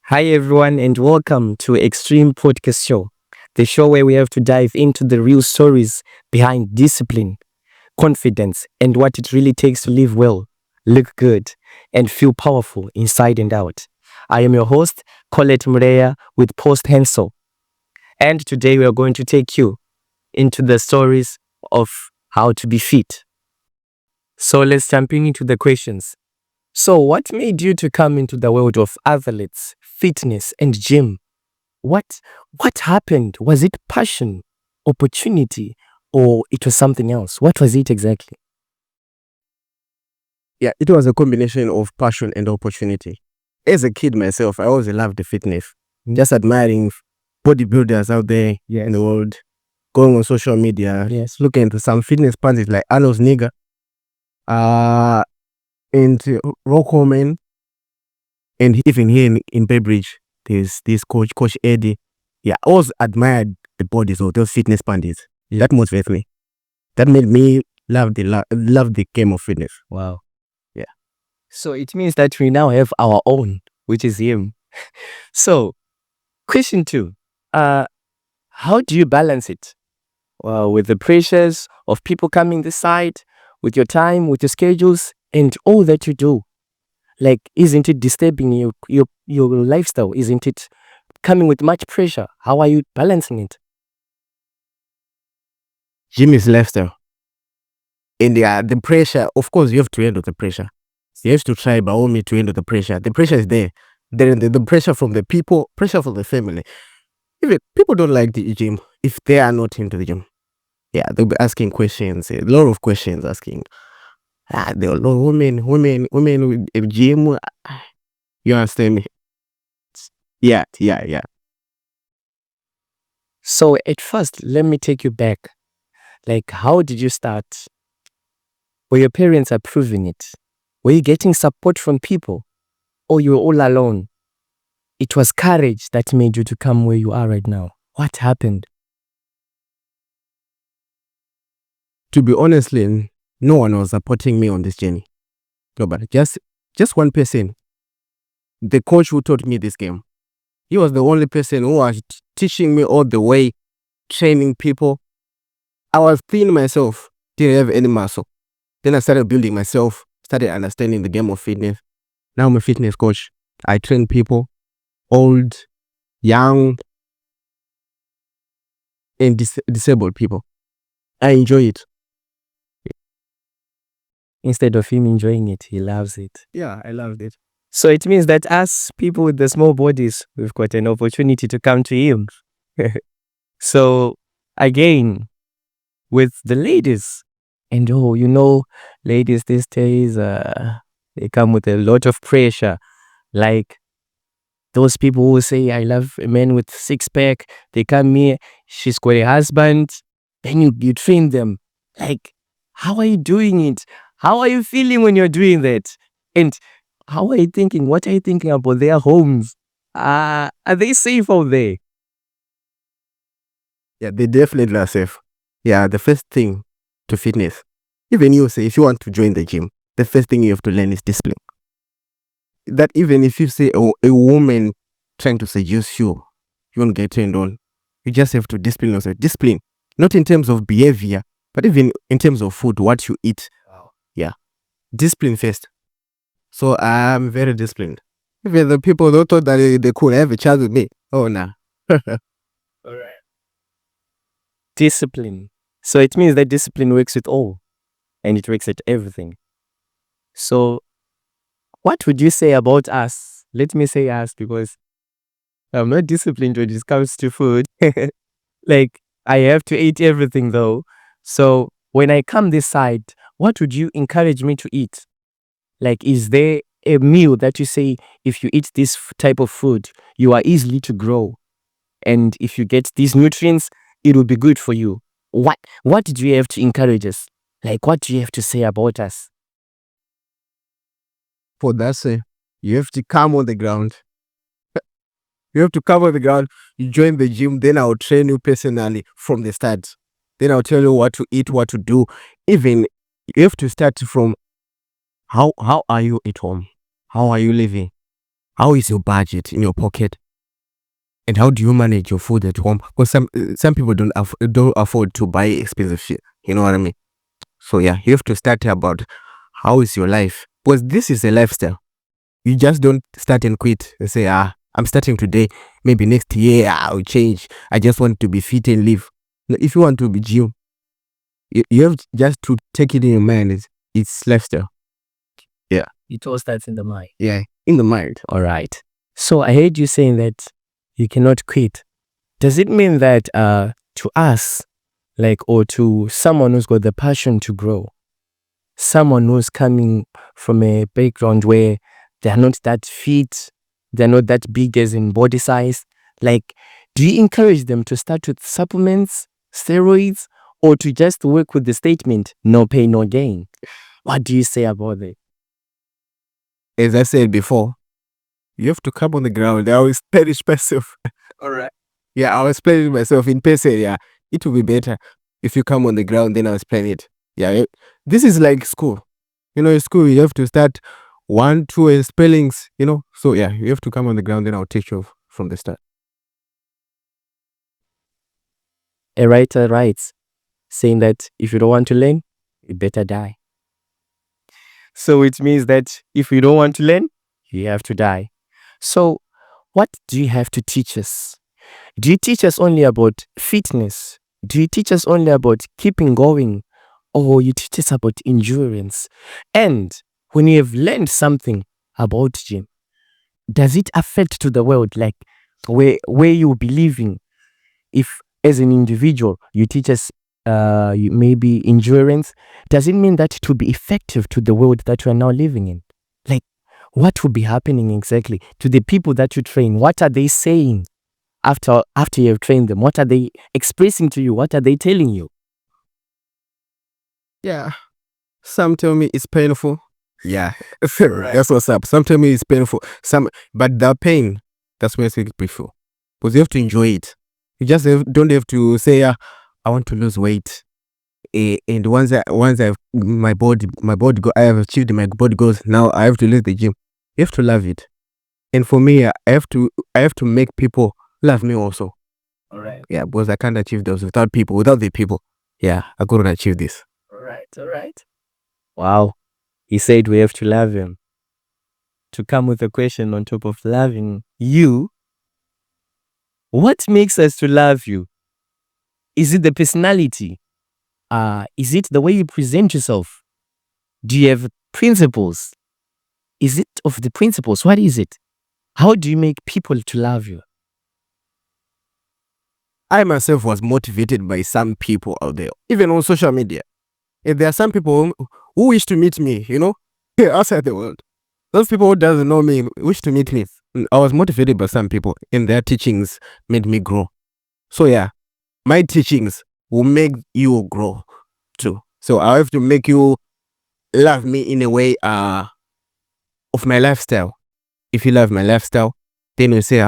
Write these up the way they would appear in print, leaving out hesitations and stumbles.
Hi, everyone, and welcome to Xstream Podcast Show, the show where we have to dive into the real stories behind discipline, confidence, and what it really takes to live well, look good, and feel powerful inside and out. I am your host, Colette Mureya, with Hernso, and today we are going to take you into the stories of how to be fit. So let's jump into the questions. So, what made you to come into the world of athletes, fitness, and gym? What happened? Was it passion, opportunity, or it was something else? What was it exactly? Yeah, it was a combination of passion and opportunity. As a kid myself, I always loved the fitness. Just admiring bodybuilders out there in the world, going on social media, looking into some fitness pundits like Arnold Schwarzenegger, and Rock Homan, and even here in Beitbridge, there's this Coach Eddie. Yeah, I always admired the bodies of those fitness pundits. That motivated me. That made me love the game of fitness. Wow. Yeah. So it means that we now have our own, which is him. So, question 2. How do you balance it? Well, with the pressures of people coming this side, with your time, with your schedules, and all that you do. Like, isn't it disturbing your lifestyle? Isn't it coming with much pressure? How are you balancing it? Gym is lifestyle. And the pressure, of course, you have to handle the pressure. You have to try by all means to handle the pressure. The pressure is there. Then the pressure from the people, pressure from the family. Even people don't like the gym if they are not into the gym. Yeah, they'll be asking questions, a lot of questions asking. There are women with gym. You understand me? Yeah. So at first, let me take you back. Like, how did you start? Were your parents approving it? Were you getting support from people? Or you were all alone? It was courage that made you to come where you are right now. What happened? To be honestly, no one was supporting me on this journey. Nobody. Just one person. The coach who taught me this game. He was the only person who was teaching me all the way, training people. I was thin myself, didn't have any muscle. Then I started building myself, started understanding the game of fitness. Now I'm a fitness coach. I train people, old, young, and disabled people. I enjoy it. Instead of him enjoying it, he loves it. Yeah, I loved it. So it means that us people with the small bodies, we've got an opportunity to come to him. So again, with the ladies, and ladies these days, they come with a lot of pressure. Like those people who say, I love a man with six-pack. They come here, she's got a husband, then you train them. Like, how are you doing it? How are you feeling when you're doing that? And how are you thinking? What are you thinking about their homes? Are they safe out there? Yeah, they definitely are safe. Yeah, the first thing to fitness, even you say, if you want to join the gym, the first thing you have to learn is discipline. That even if you say a woman trying to seduce you, you won't get turned on. You just have to discipline yourself. Discipline, not in terms of behavior, but even in terms of food, what you eat. Wow. Yeah, discipline first. So I'm very disciplined. Even the people who thought that they could have a child with me, oh nah. All right. Discipline. So it means that discipline works with all, and it works at everything. So what would you say about us? Let me say us because I'm not disciplined when it comes to food. Like, I have to eat everything though. So when I come this side, what would you encourage me to eat? Like, is there a meal that you say, if you eat this type of food, you are easily to grow? And if you get these nutrients, it will be good for you. What did you have to encourage us? Like, what do you have to say about us? For that, you have to come on the ground. You have to come on the ground. You join the gym, then I'll train you personally from the start. Then I'll tell you what to eat, what to do. Even you have to start from how are you at home? How are you living? how is your budget in your pocket? And how do you manage your food at home? Because some people don't afford to buy expensive shit. You know what I mean? So yeah, you have to start about how is your life. Because this is a lifestyle. You just don't start and quit and say, I'm starting today. Maybe next year I'll change. I just want to be fit and live. No, if you want to be gym, you have just to take it in your mind. It's lifestyle. Yeah. It all starts in the mind. Yeah, in the mind. All right. So I heard you saying that you cannot quit. Does it mean that to us, like, or to someone who's got the passion to grow, someone who's coming from a background where they're not that fit, they're not that big as in body size, like, do you encourage them to start with supplements, steroids, or to just work with the statement, no pain, no gain? What do you say about it? As I said before, you have to come on the ground. I will explain it myself. All right. Yeah, I'll explain it myself in person. Yeah, it will be better if you come on the ground, then I'll explain it. Yeah, this is like school. You know, in school, you have to start 1, 2 and spellings, you know. So yeah, you have to come on the ground, then I'll teach you from the start. A writer writes, saying that if you don't want to learn, you better die. So it means that if you don't want to learn, you have to die. So what do you have to teach us? Do you teach us only about fitness? Do you teach us only about keeping going? Or you teach us about endurance? And when you have learned something about gym, does it affect to the world, like where you be living? If as an individual you teach us maybe endurance, does it mean that it will be effective to the world that we are now living in? Like, what will be happening exactly to the people that you train? What are they saying after you have trained them? What are they expressing to you? What are they telling you? Yeah, some tell me it's painful. Yeah, that's what's up. Some tell me it's painful. But the pain, that's where it's painful. Because you have to enjoy it. You just don't have to say, I want to lose weight. And once I've my body I have achieved my body goals, now I have to leave the gym. You have to love it. And for me, I have to make people love me also. All right. Yeah, because I can't achieve those without the people. Yeah, I couldn't achieve this. All right. Wow. He said we have to love him. To come with a question on top of loving you, what makes us to love you? Is it the personality? Is it the way you present yourself? Do you have principles? Is it of the principles? What is it? How do you make people to love you? I myself was motivated by some people out there, even on social media. And there are some people who wish to meet me, you know, outside the world. Those people who doesn't know me wish to meet me. I was motivated by some people, and their teachings made me grow. So yeah, my teachings will make you grow too. So I have to make you love me in a way of my lifestyle. If you love my lifestyle, then you say,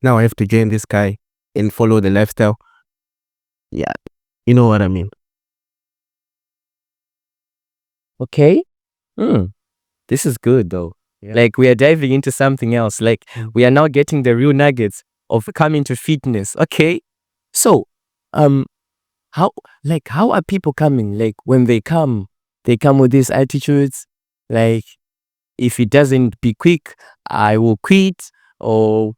now I have to join this guy and follow the lifestyle. Yeah, you know what I mean. Okay. This is good though. Yeah. Like we are diving into something else. Like we are now getting the real nuggets of coming to fitness. Okay. So, how are people coming? Like when they come with these attitudes. Like if it doesn't be quick, I will quit. Or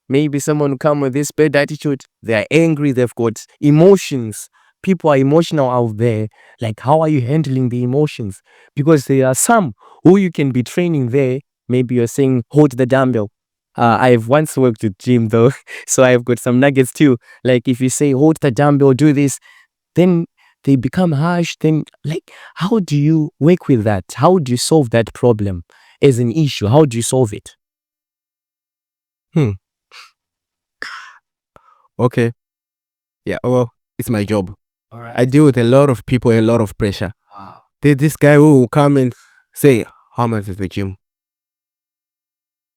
maybe someone will come with this bad attitude. They are angry. They've got emotions. People are emotional out there. Like, how are you handling the emotions? Because there are some who you can be training there. Maybe you're saying, hold the dumbbell. I've once worked with gym though, so I've got some nuggets too. Like, if you say, hold the dumbbell, do this, then they become harsh. Then, like, how do you work with that? How do you solve that problem as an issue? How do you solve it? Okay. Yeah, well, it's my job. All right. I deal with a lot of people, a lot of pressure. Wow. There's this guy who will come and say, how much is the gym?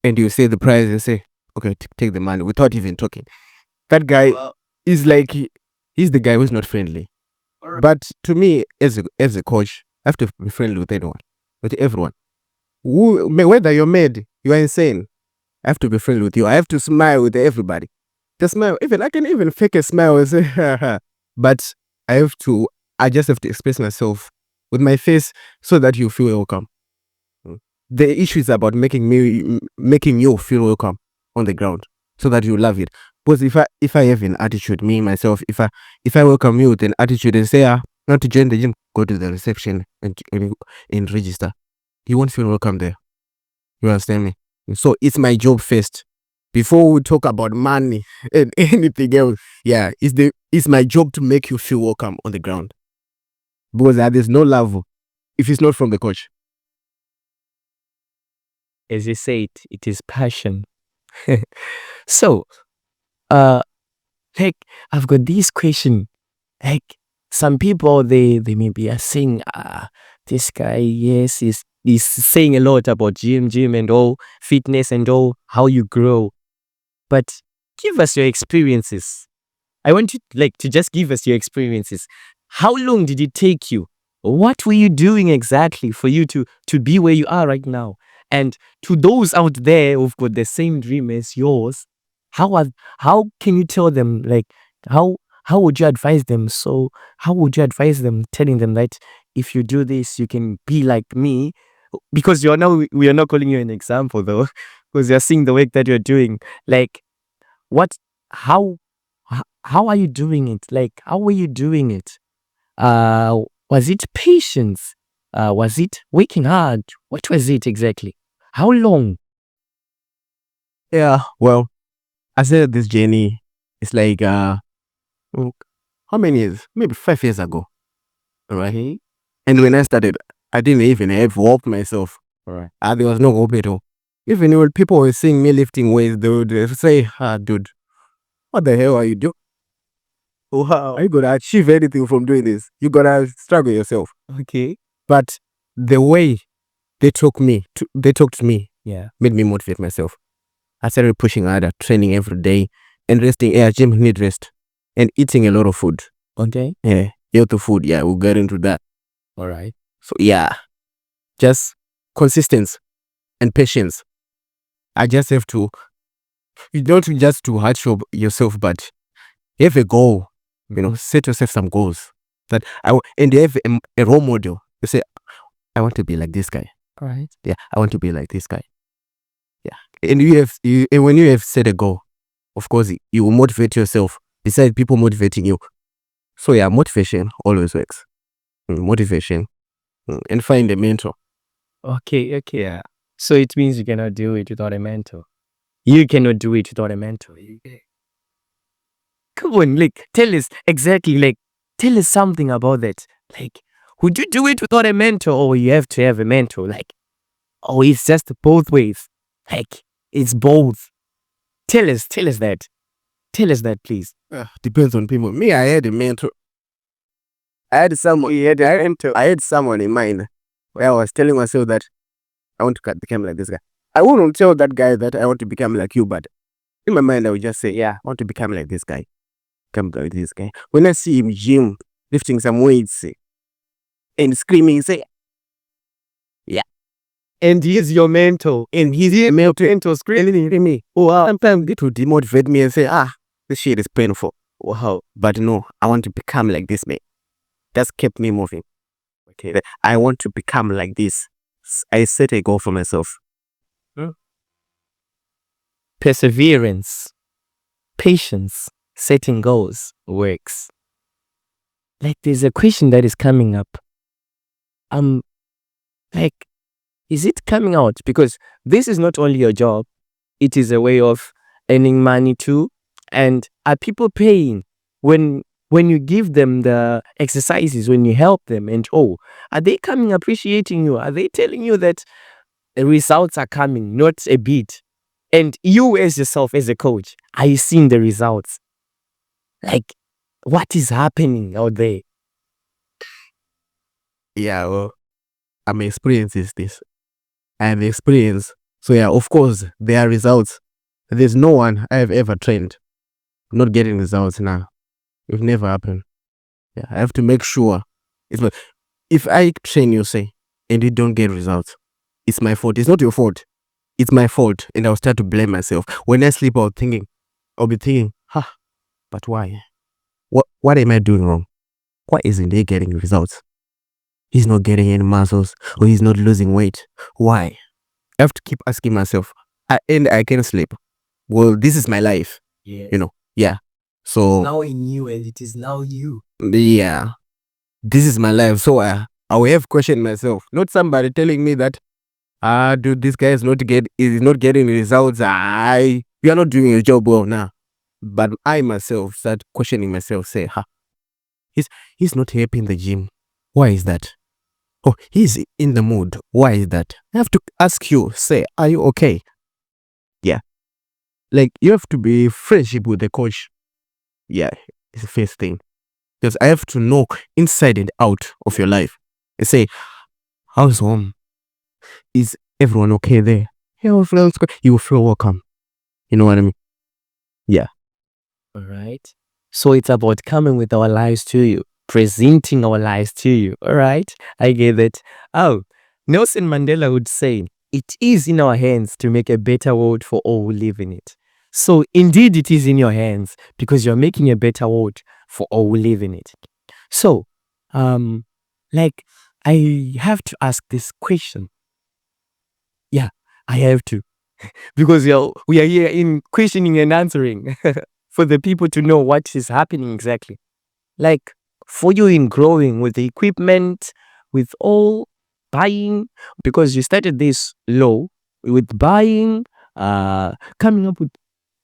And you say the price and say, okay, take the money without even talking. That guy is like, he's the guy who's not friendly. Right. But to me, as a coach, I have to be friendly with anyone, with everyone. Whether you're mad, you are insane. I have to be friendly with you. I have to smile with everybody. The smile, even I can even fake a smile and say, haha. But I just have to express myself with my face so that you feel welcome. The issue is about making you feel welcome on the ground so that you love it. Because if I have an attitude, me myself, if I welcome you with an attitude and say, not to join the gym, go to the reception and register, you won't feel welcome there. You understand me? So it's my job first. Before we talk about money and anything else, yeah, it's my job to make you feel welcome on the ground. Because there's no love if it's not from the coach. As you said, it is passion. So, like, I've got this question. Like, some people, they maybe are saying, this guy, yes, he's saying a lot about gym and all, fitness and all, how you grow. But give us your experiences. I want you to just give us your experiences. How long did it take you? What were you doing exactly for you to be where you are right now? And to those out there who've got the same dream as yours, how can you tell them, like, how would you advise them? So how would you advise them, telling them that if you do this, you can be like me? Because we are not calling you an example though, because you're seeing the work that you're doing. Like, what, how are you doing it? Like, how were you doing it? Was it patience? Was it working hard? What was it exactly? How long? Yeah, well, I said this journey is like how many years? Maybe 5 years ago. All right. Okay. And when I started, I didn't even have hope myself. All right. There was no hope at all. Even when people were seeing me lifting weights, they would say, dude, what the hell are you doing? Wow. Are you gonna achieve anything from doing this? You gotta struggle yourself. Okay. But the way they talked to me, Yeah. made me motivate myself. I started pushing harder, training every day, and resting. Yeah, gym need rest, and eating a lot of food. Okay. Yeah, healthy food. Yeah, we'll get into that. All right. So yeah, just consistency and patience. I just have to. You don't just to hurt yourself, but you have a goal. You know, set yourself some goals that and you have a role model. You say, I want to be like this guy. All right. Yeah, I want to be like this guy. Yeah, and when you have set a goal, of course you will motivate yourself. Besides people motivating you, so yeah, motivation always works. Motivation, and find a mentor. Okay. Yeah. So it means you cannot do it without a mentor. You cannot do it without a mentor. Come on, like, tell us exactly, like, tell us something about that. Like, would you do it without a mentor, or you have to have a mentor? Like, oh, it's just both ways. Like, it's both. Tell us that. Tell us that, please. Depends on people. Me, I had a mentor. I had someone in mind where I was telling myself that I want to become like this guy. I wouldn't tell that guy that I want to become like you, but in my mind I would just say, yeah, I want to become like this guy. Become like this guy. When I see him gym lifting some weights and screaming, say, yeah. And he's your mentor. And he's a mentor screaming at me. Oh, wow. Sometimes it would demotivate me and say, this shit is painful. Wow. But no, I want to become like this man. That's kept me moving. Okay, I want to become like this. I set a goal for myself. Perseverance, patience, setting goals works. Like, there's a question that is coming up. Like, is it coming out? Because this is not only your job, it is a way of earning money too. And are people paying when you give them the exercises, when you help them, and are they coming appreciating you? Are they telling you that the results are coming, not a bit? And you as yourself, as a coach, are you seeing the results? Like, what is happening out there? Yeah, well, I'm experiencing this. I have experience. So yeah, of course, there are results. There's no one I have ever trained not getting results now. It never happened. Yeah, I have to make sure. If I train you, say, and you don't get results, it's my fault. It's not your fault. it's my fault, and I'll start to blame myself. When I sleep, I'll be thinking, but why? What am I doing wrong? Why isn't he getting results? He's not getting any muscles, or he's not losing weight. Why? I have to keep asking myself, and I can't sleep. Well, this is my life, Yeah. Yeah. So Now I knew, and it is now you. yeah, this is my life. So I will have questioned myself, not somebody telling me that, dude, this guy is not getting results. You are not doing your job well now. But I myself start questioning myself, say, he's not happy in the gym. Why is that? Oh, he's in the mood. Why is that? I have to ask you, say, are you okay? Yeah. Like, you have to be friendship with the coach. Yeah, it's the first thing. Because I have to know inside and out of your life. And say, how's home? Is everyone okay there? Yeah, you will feel welcome. You know what I mean? Yeah. All right. So it's about coming with our lives to you, presenting our lives to you. All right. I get it. Oh, Nelson Mandela would say, it is in our hands to make a better world for all who live in it. So indeed, it is in your hands because you're making a better world for all who live in it. So, like, I have to ask this question. Yeah, I have to. Because we are here in questioning and answering for the people to know what is happening exactly. Like for you in growing with the equipment, with all buying, because you started this low with buying, coming up with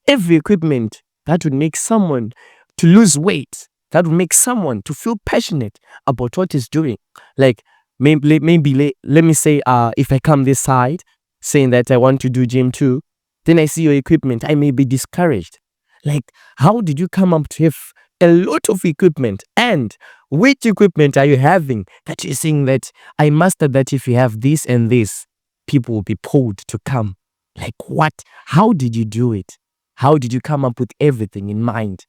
every equipment that would make someone to lose weight, that would make someone to feel passionate about what he's doing. Like maybe let me say, if I come this side saying that I want to do gym too, then I see your equipment, I may be discouraged. Like, how did you come up to have a lot of equipment? And which equipment are you having that you're saying that I mastered that if you have this and this, people will be pulled to come? Like what? How did you do it? How did you come up with everything in mind?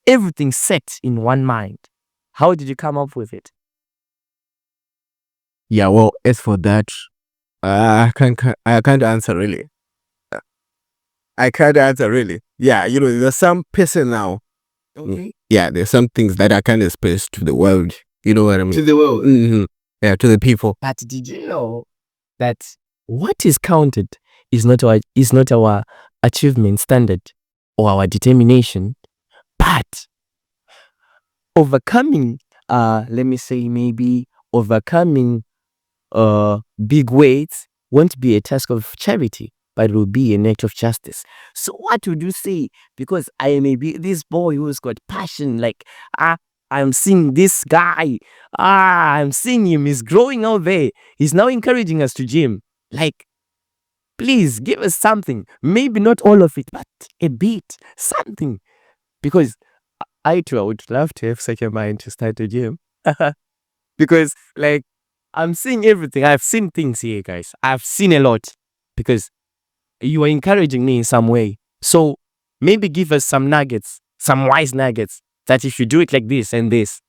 Everything set in one mind. How did you come up with it? Yeah, well, as for that, I can't answer really. I can't answer really. Yeah, there's some person now. Okay. Yeah, there's some things that I can't express to the world. You know what I mean? To the world. Mm-hmm. Yeah, to the people. But did you know that what is counted is not our achievement standard or our determination, but overcoming, let me say maybe overcoming big weights won't be a task of charity, but it will be an act of justice. So what would you say? Because I may be this boy who's got passion, like I'm seeing this guy, I'm seeing him, he's growing out there, he's now encouraging us to gym. Like, please give us something, maybe not all of it, but a bit, something. Because I too, I would love to have such a mind to start a gym. Because like I'm seeing everything. I've seen things here, guys. I've seen a lot because you are encouraging me in some way. So maybe give us some nuggets, some wise nuggets that if you do it like this and this,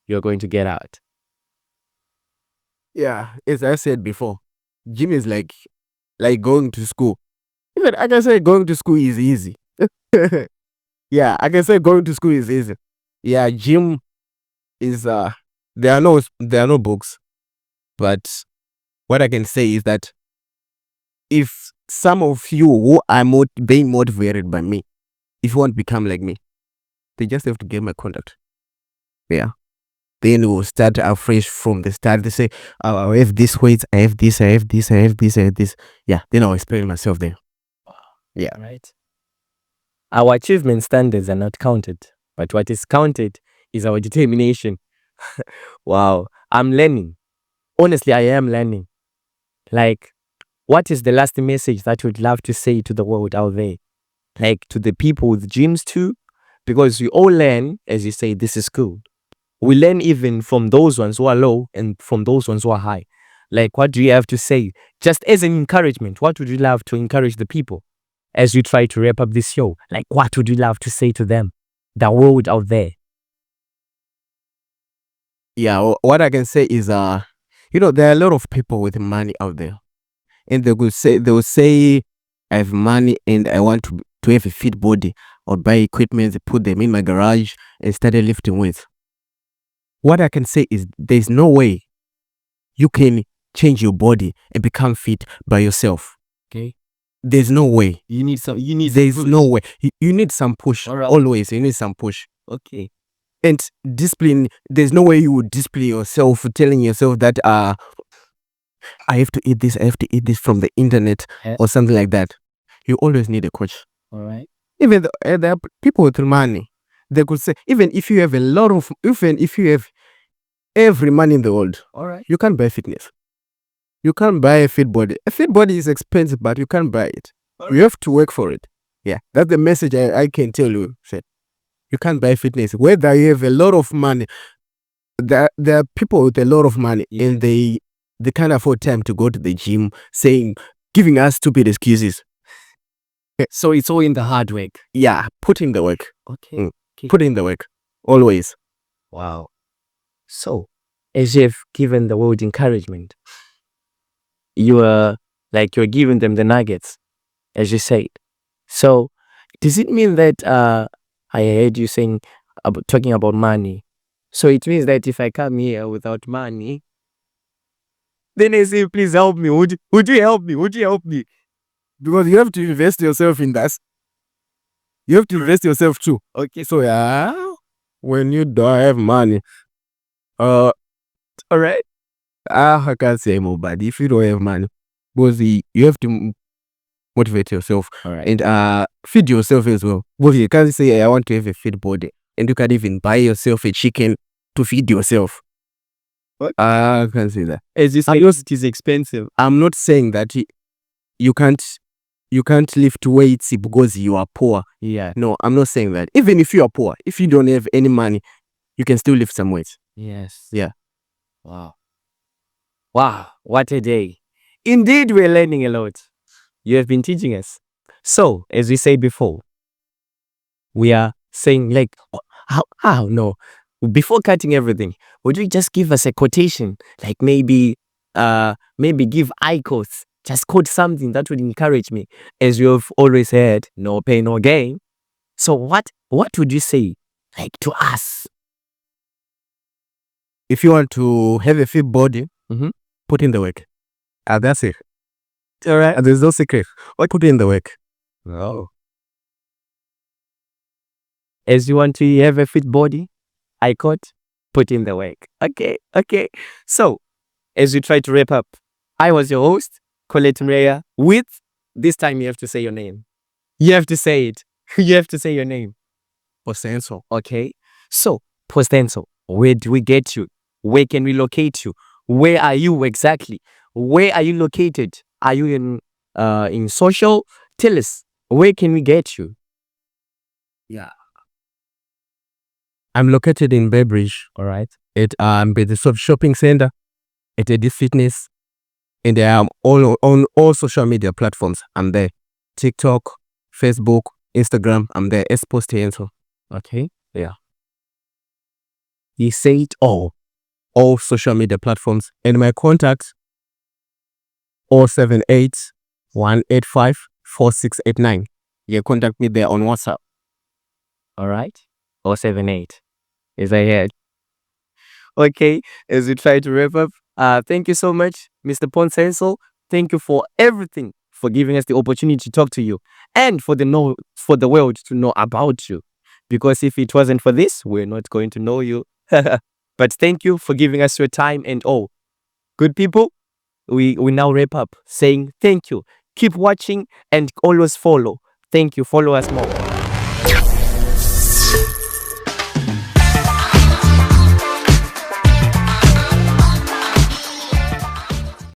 you're going to get out. Yeah, as I said before, gym is like going to school. Even I can say going to school is easy. Yeah, I can say going to school is easy. Yeah, gym is there are no books, but what I can say is that if some of you who are being motivated by me, if you want to become like me, they just have to get my contact. Yeah. Then we'll start afresh from the start. They say, oh, I have this weight, I have this, I have this, I have this, I have this. Yeah, then I'll explain myself there. Yeah. Right. Our achievement standards are not counted, but what is counted is our determination. Wow. I'm learning. Honestly, I am learning. Like, what is the last message that you'd love to say to the world out there? Like to the people with gyms too? Because we all learn, as you say, this is cool. We learn even from those ones who are low and from those ones who are high. Like, what do you have to say? Just as an encouragement, what would you love to encourage the people as you try to wrap up this show? Like, what would you love to say to them? The world out there. Yeah, what I can say is there are a lot of people with money out there. and they will say, I have money and I want to have a fit body, or buy equipment, put them in my garage and started lifting weights. What I can say is there's no way you can change your body and become fit by yourself. Okay. There's no way. There's no way. You need some push. Alright. Always. You need some push. Okay. And discipline, there's no way you would discipline yourself telling yourself that I have to eat this from the internet or something like that. You always need a coach. All right. Even there are people with money. They could say, even if you have every money in the world, All right. you can't buy fitness. You can't buy a fit body. A fit body is expensive, but you can't buy it. You have to work for it. Yeah, that's the message I can tell you. You can't buy fitness. Whether you have a lot of money, there are people with a lot of money, and they can't afford time to go to the gym, giving us stupid excuses. So it's all in the hard work. Yeah, put in the work. Okay. Put in the work. Always. Wow. So, as you've given the world encouragement, you're giving them the nuggets, as you said. So, does it mean that I heard you talking about money? So it means that if I come here without money, then I say, please help me. Would you help me? Would you help me? Because you have to invest yourself in that. You have to invest yourself too. Okay. So yeah, when you don't have money, all right. I can't say more, but if you don't have money, because you have to motivate yourself, All right. and feed yourself as well. Because you can't say I want to have a fit body, and you can't even buy yourself a chicken to feed yourself. What? I can't say that. As you say, it is expensive. I'm not saying that you can't lift weights because you are poor. Yeah. No, I'm not saying that. Even if you are poor, if you don't have any money, you can still lift some weights. Yes. Yeah. Wow. Wow. What a day. Indeed, we're learning a lot. You have been teaching us. So, as we said before, we are saying how no. Before cutting everything, would you just give us a quotation? Like maybe give eye quotes. Just quote something that would encourage me. As you have always heard, no pain, no gain. So what would you say to us? If you want to have a fit body, put in the work. That's it. All right. There's no secret. Put in the work. Oh. As you want to have a fit body, I quote, put in the work. Okay. So, as we try to wrap up, I was your host, Colette Mreya, with, this time you have to say your name. You have to say it. You have to say your name. Hernso. Okay. So, Hernso, where do we get you? Where can we locate you? Where are you exactly? Where are you located? Are you in social? Tell us, where can we get you? Yeah. I'm located in Beitbridge. All right. At the shopping center, at Edith Fitness, and I am on all social media platforms. I'm there. TikTok, Facebook, Instagram. I'm there. Posty Hernso. Okay. Yeah. You say it all social media platforms, and my contact 078 185 4689. You contact me there on WhatsApp. All right. 078. As I heard. Okay. As we try to wrap up, thank you so much, Mr. Hernso. Thank you for everything, for giving us the opportunity to talk to you, and for the world to know about you. Because if it wasn't for this, we're not going to know you. But thank you for giving us your time, and good people, we now wrap up saying thank you. Keep watching and always follow. Thank you. Follow us more.